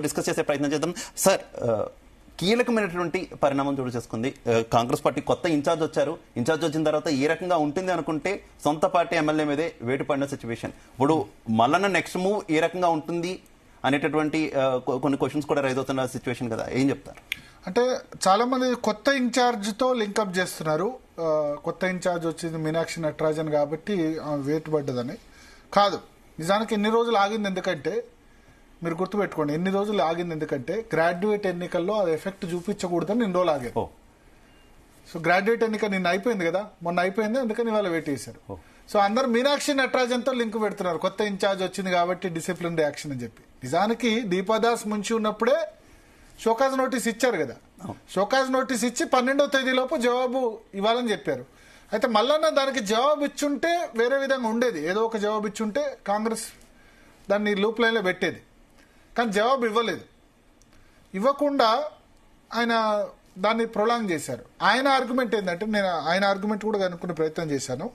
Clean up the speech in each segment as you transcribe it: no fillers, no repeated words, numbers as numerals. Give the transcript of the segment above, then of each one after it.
Discuss చేసే ప్రయత్నం చేద్దాం సార్. కీలకమైనటువంటి పరిణామం చోటు చేసుకుంది. కాంగ్రెస్ పార్టీ కొత్త ఇన్ఛార్జ్ వచ్చారు. ఇన్ఛార్జ్ వచ్చిన తర్వాత ఏ రకంగా ఉంటుంది అనుకుంటే సొంత పార్టీ ఎమ్మెల్యే మీదే వేటు పడిన సిచ్యువేషన్. ఇప్పుడు మల్లన్న నెక్స్ట్ మూవ్ ఏ రకంగా ఉంటుంది అనేటటువంటి కొన్ని క్వశ్చన్స్ కూడా రైజ్ అవుతున్న సిచ్యువేషన్ కదా, ఏం చెప్తారు? అంటే చాలా మంది కొత్త ఇన్ఛార్జ్తో లింకప్ చేస్తున్నారు. కొత్త ఇన్ఛార్జ్ వచ్చింది మీనాక్షి నటరాజన్ కాబట్టి వేటు పడ్డదని. కాదు, నిజానికి ఎన్ని రోజులు ఆగింది ఎందుకంటే, మీరు గుర్తుపెట్టుకోండి, ఎన్ని రోజులు ఆగింది ఎందుకంటే గ్రాడ్యుయేట్ ఎన్నికల్లో అది ఎఫెక్ట్ చూపించకూడదని ఎన్ని రోజులు ఆగారు. సో గ్రాడ్యుయేట్ ఎన్నిక నిన్న అయిపోయింది కదా, మొన్న అయిపోయింది, అందుకని వాళ్ళు వెయిట్ చేశారు. సో అందరు మీనాక్షి నటరాజన్తో లింక్ పెడుతున్నారు, కొత్త ఇన్ఛార్జ్ వచ్చింది కాబట్టి డిసిప్లిన్ యాక్షన్ అని చెప్పి. నిజానికి దీపాదాస్ ముంచి ఉన్నప్పుడే షోకాజ్ నోటీస్ ఇచ్చారు కదా. షోకాజ్ నోటీస్ ఇచ్చి 12వ తేదీలోపు జవాబు ఇవ్వాలని చెప్పారు. అయితే మల్లన్న దానికి జవాబు ఇచ్చుంటే వేరే విధంగా ఉండేది. ఏదో ఒక జవాబు ఇచ్చుంటే కాంగ్రెస్ దాన్ని లూప్ లైన్లో పెట్టేది. కానీ జవాబు ఇవ్వలేదు. ఇవ్వకుండా ఆయన దాన్ని ప్రొలాంగ్ చేశారు. ఆయన ఆర్గ్యుమెంట్ ఏంటంటే, నేను ఆయన ఆర్గ్యుమెంట్ కూడా కనుక్కునే ప్రయత్నం చేశాను.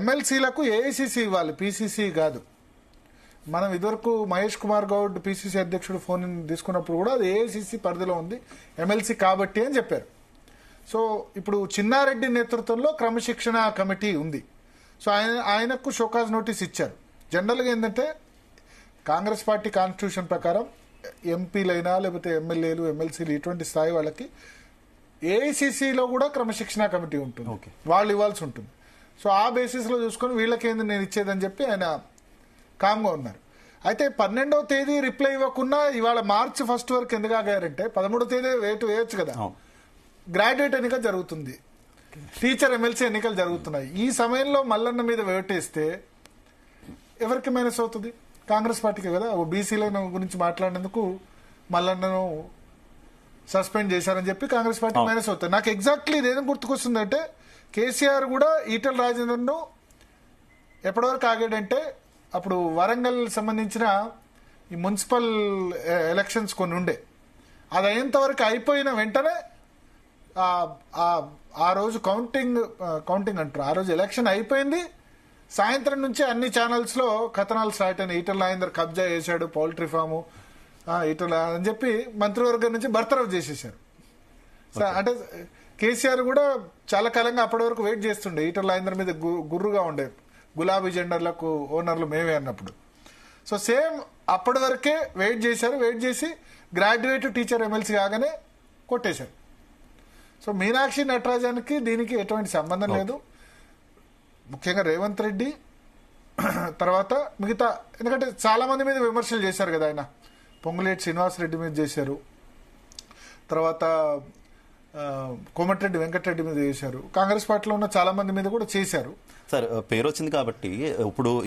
ఎమ్మెల్సీలకు ఏఐసీసీ ఇవ్వాలి, పీసీసీ కాదు. మనం ఇదివరకు మహేష్ కుమార్ గౌడ్ పీసీసీ అధ్యక్షుడు ఫోన్ తీసుకున్నప్పుడు కూడా అది ఏఐసీసీ పరిధిలో ఉంది, ఎమ్మెల్సీ కాబట్టి అని చెప్పారు. సో ఇప్పుడు చిన్నారెడ్డి నేతృత్వంలో క్రమశిక్షణ కమిటీ ఉంది. సో ఆయనకు షోకాజ్ నోటీస్ ఇచ్చారు. జనరల్గా ఏంటంటే కాంగ్రెస్ పార్టీ కాన్స్టిట్యూషన్ ప్రకారం ఎంపీలైనా లేకపోతే ఎమ్మెల్యేలు ఎమ్మెల్సీలు ఇటువంటి స్థాయి వాళ్ళకి ఏఐసీసీలో కూడా క్రమశిక్షణ కమిటీ ఉంటుంది, వాళ్ళు ఇవ్వాల్సి ఉంటుంది. సో ఆ బేసిస్లో చూసుకొని వీళ్ళకేంది నేను ఇచ్చేదని చెప్పి ఆయన కామ్గా ఉన్నారు. అయితే 12వ తేదీ రిప్లై ఇవ్వకుండా ఇవాళ మార్చి 1 వరకు ఎందుకు ఆగారంటే, 13వ తేదీ వేటు వేయొచ్చు కదా. గ్రాడ్యుయేట్ ఎన్నికలు జరుగుతుంది, టీచర్ ఎమ్మెల్సీ ఎన్నికలు జరుగుతున్నాయి. ఈ సమయంలో మల్లన్న మీద వేటేస్తే ఎవరికి మైనస్ అవుతుంది? కాంగ్రెస్ పార్టీకి కదా. బీసీల గురించి మాట్లాడినందుకు మల్లన్నను సస్పెండ్ చేశారని చెప్పి కాంగ్రెస్ పార్టీ మైనస్ అవుతుంది. నాకు ఎగ్జాక్ట్లీ ఇదేం గుర్తుకొస్తుందంటే, కేసీఆర్ కూడా ఈటెల రాజేందర్ను ఎప్పటివరకు ఆగాడంటే, అప్పుడు వరంగల్ సంబంధించిన ఈ మున్సిపల్ ఎలక్షన్స్ కొన్ని ఉండే, అది అయ్యేంతవరకు అయిపోయిన వెంటనే ఆ రోజు కౌంటింగ్ అంటారు, ఆ రోజు ఎలక్షన్ అయిపోయింది. సాయంత్రం నుంచి అన్ని ఛానల్స్లో కథనాలు స్టార్ట్ అయినాయి. ఈటెల రాజేందర్ కబ్జా చేశాడు, పౌల్ట్రీ ఫాము ఈటెల అని చెప్పి మంత్రివర్గం నుంచి బర్తరఫ్ చేసేసారు. అంటే కేసీఆర్ కూడా చాలా కాలంగా అప్పటి వరకు వెయిట్ చేస్తుండే, ఈటెల రాజేందర్ మీద గుర్రుగా ఉండే, గులాబీ జెండర్లకు ఓనర్లు మేమే అన్నప్పుడు. సో సేమ్ అప్పటి వరకే వెయిట్ చేశారు. వెయిట్ చేసి గ్రాడ్యుయేట్ టీచర్ ఎమ్మెల్సీ కాగానే కొట్టేశారు. సో మీనాక్షి నటరాజన్కి దీనికి ఎటువంటి సంబంధం లేదు. ముఖ్యంగా రేవంత్ రెడ్డి తర్వాత మిగతా, ఎందుకంటే చాలా మంది మీద విమర్శలు చేశారు కదా ఆయన. పొంగులేటి శ్రీనివాసరెడ్డి మీద చేశారు, తర్వాత కోమటిరెడ్డి వెంకటరెడ్డి మీద చేశారు, కాంగ్రెస్ పార్టీలో ఉన్న చాలా మంది మీద కూడా చేశారు. సార్ పేరు వచ్చింది కాబట్టి ఇప్పుడు